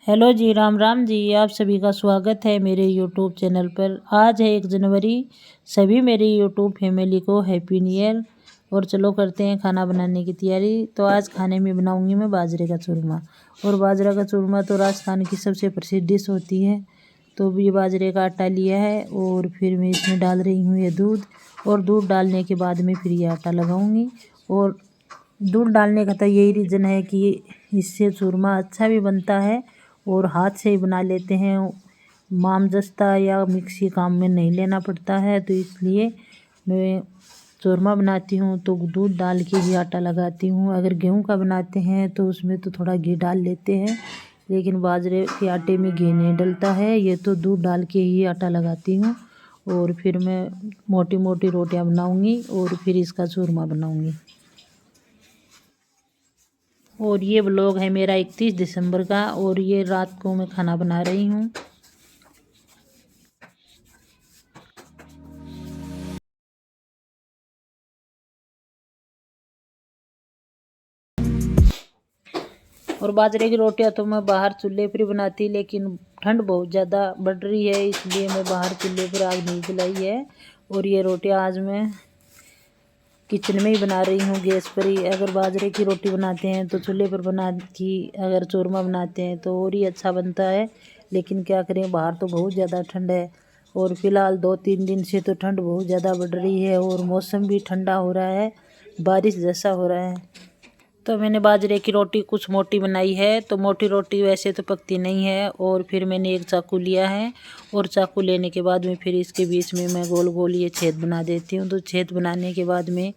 Hello जी, राम राम जी। आप सभी का स्वागत है मेरे यूट्यूब चैनल पर। आज है 1 जनवरी। सभी मेरी यूट्यूब फैमिली को हैप्पी न्यू ईयर। और चलो करते हैं खाना बनाने की तैयारी। तो आज खाने में बनाऊंगी मैं बाजरे का चूरमा। और बाजरा का चूरमा तो राजस्थान की सबसे प्रसिद्ध डिश होती है। तो ये बाजरे का आटा लिया है और फिर मैं इसमें डाल रही हूँ ये दूध। और दूध डालने के बाद में फिर ये आटा लगाऊँगी। और दूध डालने का तो यही रीज़न है कि इससे चूरमा अच्छा भी बनता है और हाथ से ही बना लेते हैं। मामजस्ता या मिक्सी काम में नहीं लेना पड़ता है, तो इसलिए मैं चूरमा बनाती हूँ तो दूध डाल के ही आटा लगाती हूँ। अगर गेहूं का बनाते हैं तो उसमें तो थोड़ा घी डाल लेते हैं, लेकिन बाजरे के आटे में घी नहीं डलता है। ये तो दूध डाल के ही आटा लगाती हूँ। और फिर मैं मोटी मोटी रोटियां बनाऊंगी और फिर इसका चूरमा बनाऊंगी। और ये व्लॉग है मेरा 31 दिसंबर का और ये रात को मैं खाना बना रही हूँ। और बाजरे की रोटियां तो मैं बाहर चूल्हे पर ही बनाती, लेकिन ठंड बहुत ज़्यादा बढ़ रही है इसलिए मैं बाहर चूल्हे पर आग नहीं जलाई है। और ये रोटियां आज मैं किचन में ही बना रही हूँ, गैस पर ही। अगर बाजरे की रोटी बनाते हैं तो चूल्हे पर बना की, अगर चूरमा बनाते हैं तो और ही अच्छा बनता है। लेकिन क्या करें, बाहर तो बहुत ज़्यादा ठंड है। और फिलहाल 2-3 दिन से तो ठंड बहुत ज़्यादा बढ़ रही है और मौसम भी ठंडा हो रहा है, बारिश जैसा हो रहा है। तो मैंने बाजरे की रोटी कुछ मोटी बनाई है। तो मोटी रोटी वैसे तो पकती नहीं है। और फिर मैंने एक चाकू लिया है और चाकू लेने के बाद में फिर इसके बीच में मैं गोल गोल ये छेद बना देती हूँ। तो छेद बनाने के बाद में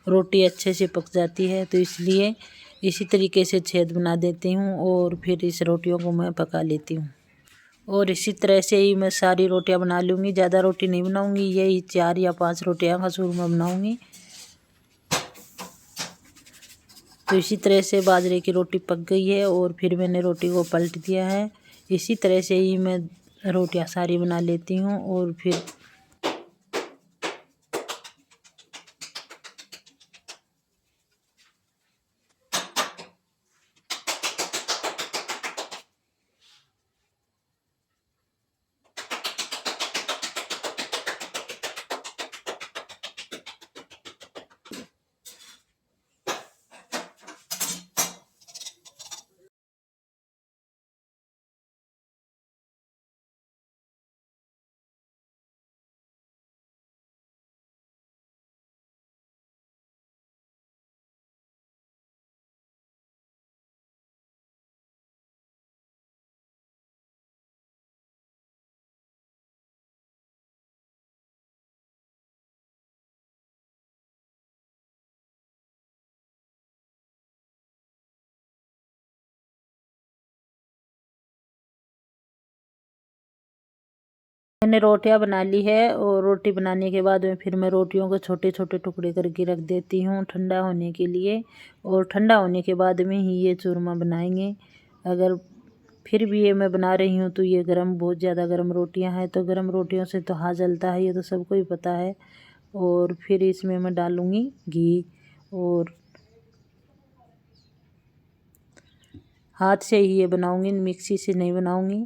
रोटी अच्छे से पक जाती है, तो इसलिए इसी तरीके से छेद बना देती हूँ और फिर इस रोटियों को मैं पका लेती हूँ। और इसी तरह से ही मैं सारी रोटियाँ बना लूँगी। ज़्यादा रोटी नहीं बनाऊँगी, यही 4 या 5 रोटियाँ का चूरमा बनाऊँगी। तो इसी तरह से बाजरे की रोटी पक गई है और फिर मैंने रोटी को पलट दिया है। इसी तरह से ही मैं रोटियां सारी बना लेती हूँ। और फिर मैंने रोटियां बना ली है। और रोटी बनाने के बाद में फिर मैं रोटियों को छोटे छोटे टुकड़े करके रख देती हूँ ठंडा होने के लिए। और ठंडा होने के बाद में ही ये चूरमा बनाएंगे। अगर फिर भी ये मैं बना रही हूँ तो ये गरम, बहुत ज़्यादा गरम रोटियां हैं, तो गरम रोटियों से तो हाथ जलता है, ये तो सबको ही पता है। और फिर इसमें मैं डालूँगी घी। और हाथ से ही ये बनाऊँगी, मिक्सी से नहीं बनाऊँगी।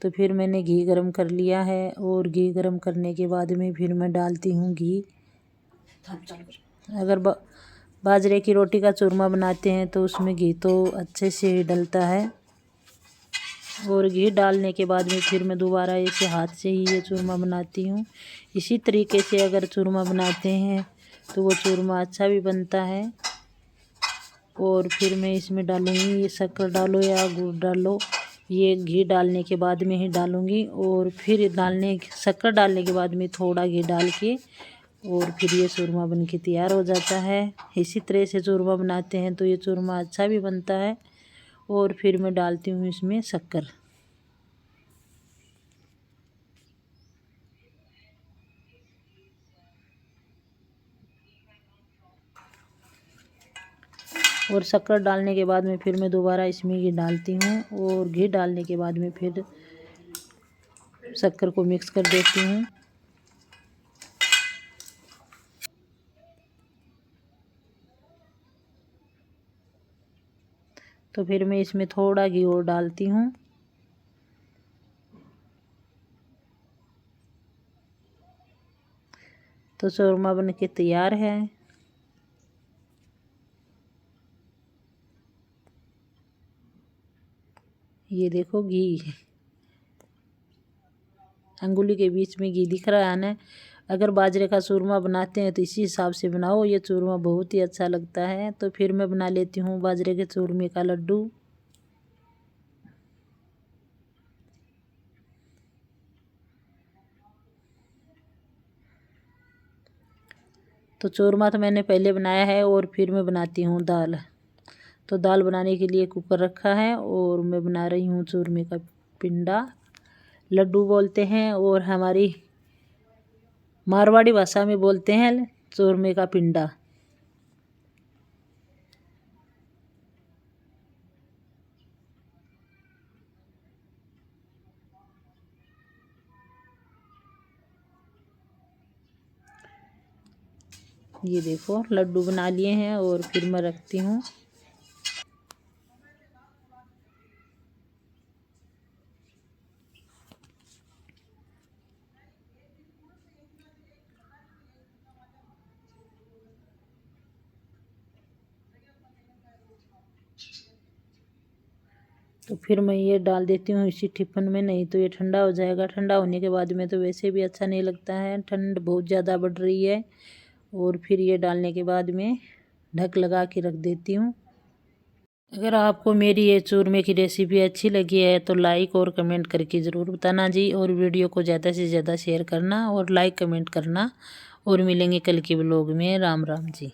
तो फिर मैंने घी गरम कर लिया है और घी गरम करने के बाद में फिर मैं डालती हूँ घी। अगर बाजरे की रोटी का चूरमा बनाते हैं तो उसमें घी तो अच्छे से ही डलता है। और घी डालने के बाद में फिर मैं दोबारा इसे हाथ से ही ये चूरमा बनाती हूँ। इसी तरीके से अगर चूरमा बनाते हैं तो वो चूरमा अच्छा भी बनता है। और फिर मैं इसमें डालूँगी, ये शक्कर डालो या गुड़ डालो, ये घी डालने के बाद में ही डालूँगी। और फिर शक्कर डालने के बाद में थोड़ा घी डाल के और फिर ये चूरमा बन के तैयार हो जाता है। इसी तरह से चूरमा बनाते हैं तो ये चूरमा अच्छा भी बनता है। और फिर मैं डालती हूँ इसमें शक्कर। और शक्कर डालने के बाद में फिर मैं दोबारा इसमें घी डालती हूँ। और घी डालने के बाद में फिर शक्कर को मिक्स कर देती हूँ। तो फिर मैं इसमें थोड़ा घी और डालती हूँ। तो चूरमा बन के तैयार है। ये देखो घी, अंगुली के बीच में घी दिख रहा है ना। अगर बाजरे का चूरमा बनाते हैं तो इसी हिसाब से बनाओ, ये चूरमा बहुत ही अच्छा लगता है। तो फिर मैं बना लेती हूँ बाजरे के चूरमे का लड्डू। तो चूरमा तो मैंने पहले बनाया है और फिर मैं बनाती हूँ दाल। तो दाल बनाने के लिए कुकर रखा है और मैं बना रही हूँ चूरमे का पिंडा, लड्डू बोलते हैं, और हमारी मारवाड़ी भाषा में बोलते हैं चूरमे का पिंडा। ये देखो लड्डू बना लिए हैं और फिर मैं रखती हूँ। तो फिर मैं ये डाल देती हूँ इसी टिफ़िन में, नहीं तो ये ठंडा हो जाएगा। ठंडा होने के बाद में तो वैसे भी अच्छा नहीं लगता है, ठंड बहुत ज़्यादा बढ़ रही है। और फिर ये डालने के बाद में ढक लगा के रख देती हूँ। अगर आपको मेरी ये चूरमे की रेसिपी अच्छी लगी है तो लाइक और कमेंट करके ज़रूर बताना जी, और वीडियो को ज़्यादा से ज़्यादा शेयर करना और लाइक कमेंट करना। और मिलेंगे कल के ब्लॉग में। राम राम जी।